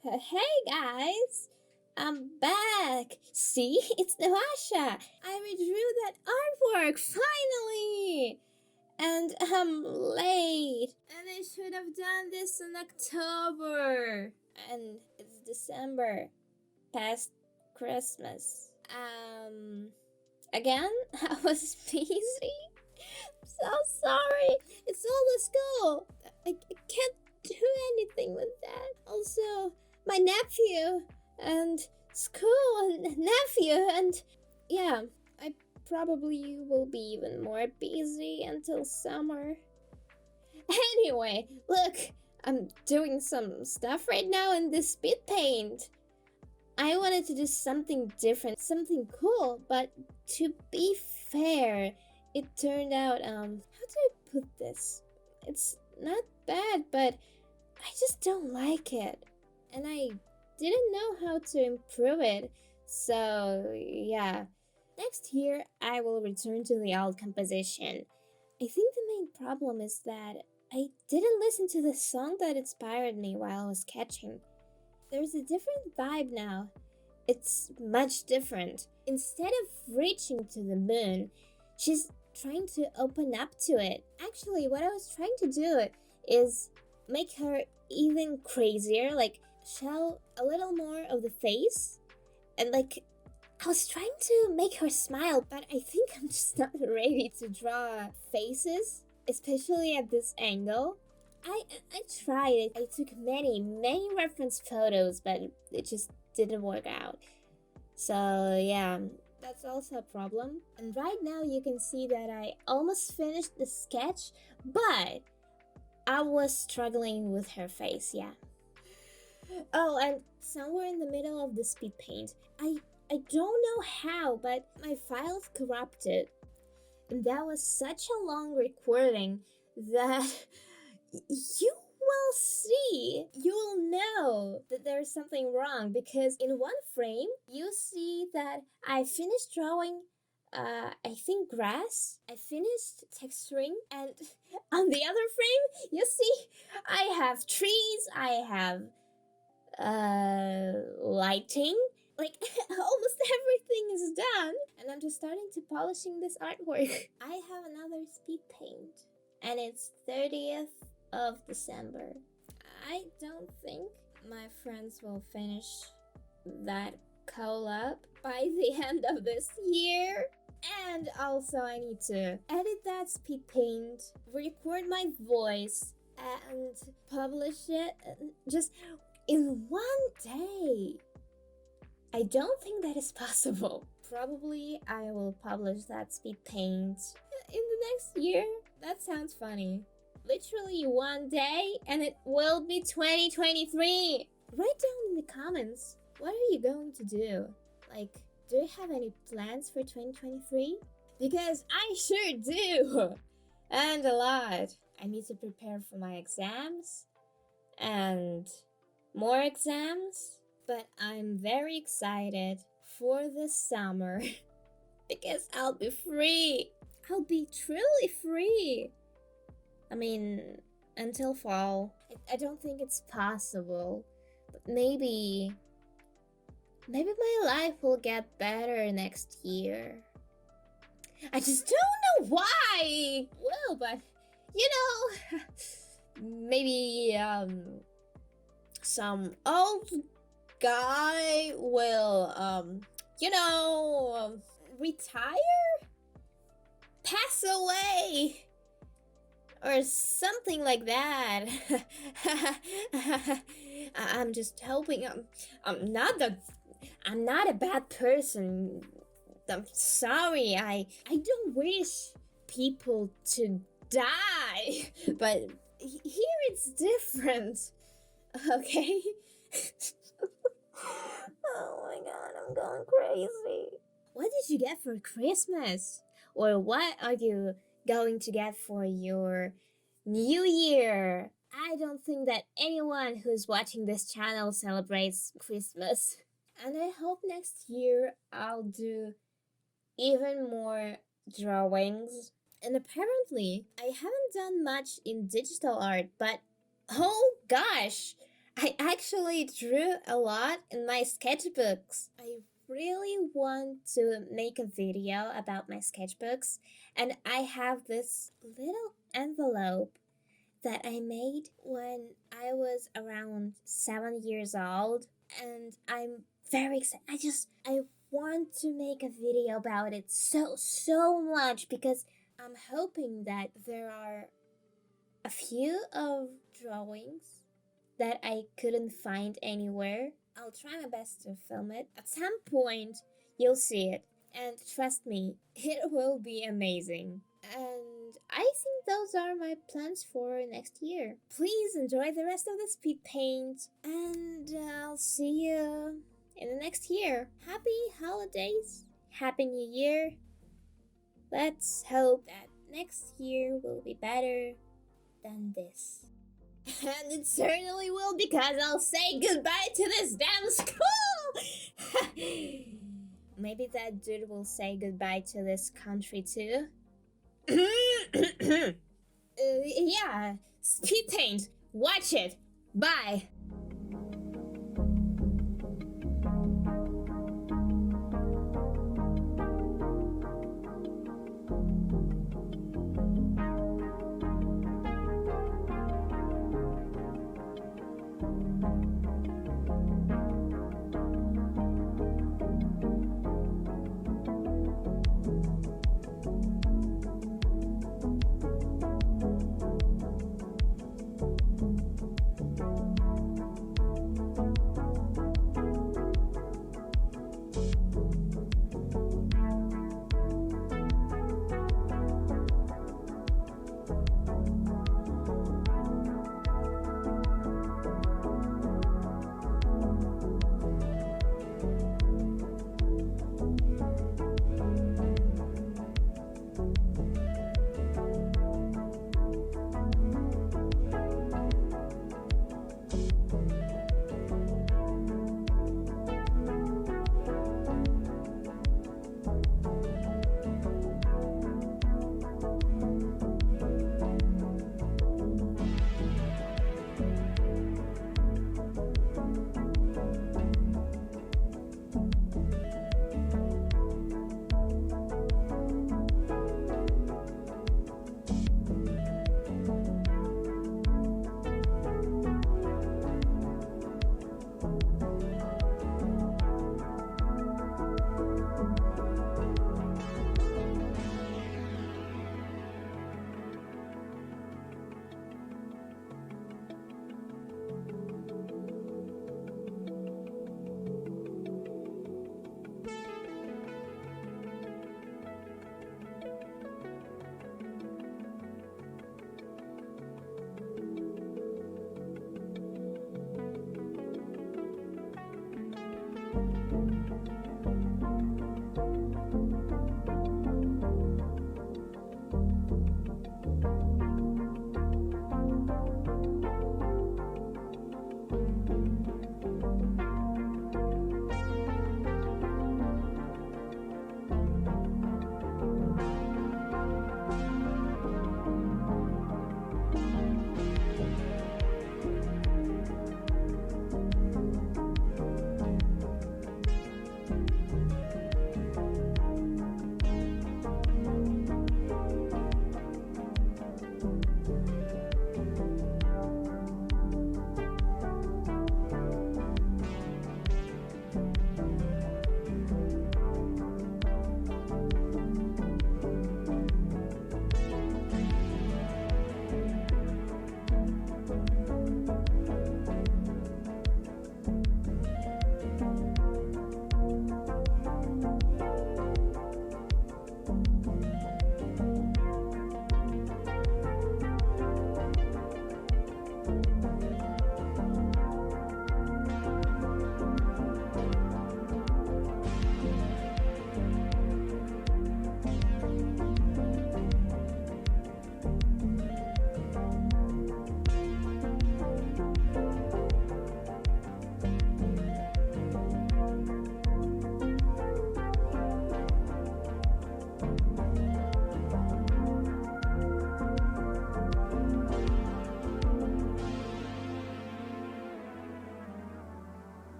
Hey guys, I'm back. See, it's Noasha. I redrew that artwork finally, and I'm late. And I should have done this in October, and it's December, past Christmas. Again, I was busy. I'm so sorry. It's always school. I can't do anything with that. Also, my nephew and school and nephew and yeah, I probably will be even more busy until summer. Anyway, look, I'm doing some stuff right now in this speed paint. I wanted to do something different, something cool, but to be fair, it turned out, how do I put this? It's not bad, but I just don't like it. And I didn't know how to improve it, so yeah. Next year, I will return to the old composition. I think the main problem is that I didn't listen to the song that inspired me while I was sketching. There's a different vibe now. It's much different. Instead of reaching to the moon, she's trying to open up to it. Actually, what I was trying to do is make her even crazier, like show a little more of the face. And like, I was trying to make her smile, but I think I'm just not ready to draw faces, especially at this angle. I tried it. I took many reference photos, but it just didn't work out. So yeah, that's also a problem. And right now you can see that I almost finished the sketch, but I was struggling with her face, yeah. Oh, and somewhere in the middle of the speed paint, I don't know how, but my file's corrupted. And that was such a long recording that you will see, you will know that there's something wrong because in one frame you see that I finished drawing I think grass. I finished texturing, and on the other frame, you see, I have trees, I have lighting. Like almost everything is done, and I'm just starting to polishing this artwork. I have another speed paint, and it's 30th of December. I don't think my friends will finish that collab by the end of this year. And also, I need to edit that speed paint, record my voice, and publish it just in one day. I don't think that is possible. Probably I will publish that speed paint in the next year. That sounds funny. Literally one day, and it will be 2023. Write down in the comments, what are you going to do? Like, do you have any plans for 2023? Because I sure do! And a lot. I need to prepare for my exams and more exams. But I'm very excited for the summer because I'll be free. I'll be truly free. I mean, until fall. I don't think it's possible. But maybe my life will get better next year. I just don't know why. Well, but you know, maybe some old guy will retire, pass away, or something like that. I'm just hoping I'm not a bad person. I'm sorry. I don't wish people to die, but here it's different. Okay. Oh my god, I'm going crazy. What did you get for Christmas? Or what are you going to get for your New Year? I don't think that anyone who's watching this channel celebrates Christmas. And I hope next year I'll do even more drawings. And apparently, I haven't done much in digital art, but oh gosh, I actually drew a lot in my sketchbooks. I really want to make a video about my sketchbooks, and I have this little envelope that I made when I was around 7 years old, and I'm very excited. I want to make a video about it so much because I'm hoping that there are a few of drawings that I couldn't find anywhere. I'll try my best to film it. At some point, you'll see it. And trust me, it will be amazing. And I think those are my plans for next year. Please enjoy the rest of the speed paint. And I'll see you in the next year. Happy holidays. Happy New Year. Let's hope that next year will be better than this. And it certainly will because I'll say goodbye to this damn school! Maybe that dude will say goodbye to this country too. Yeah, speed paint. Watch it. Bye.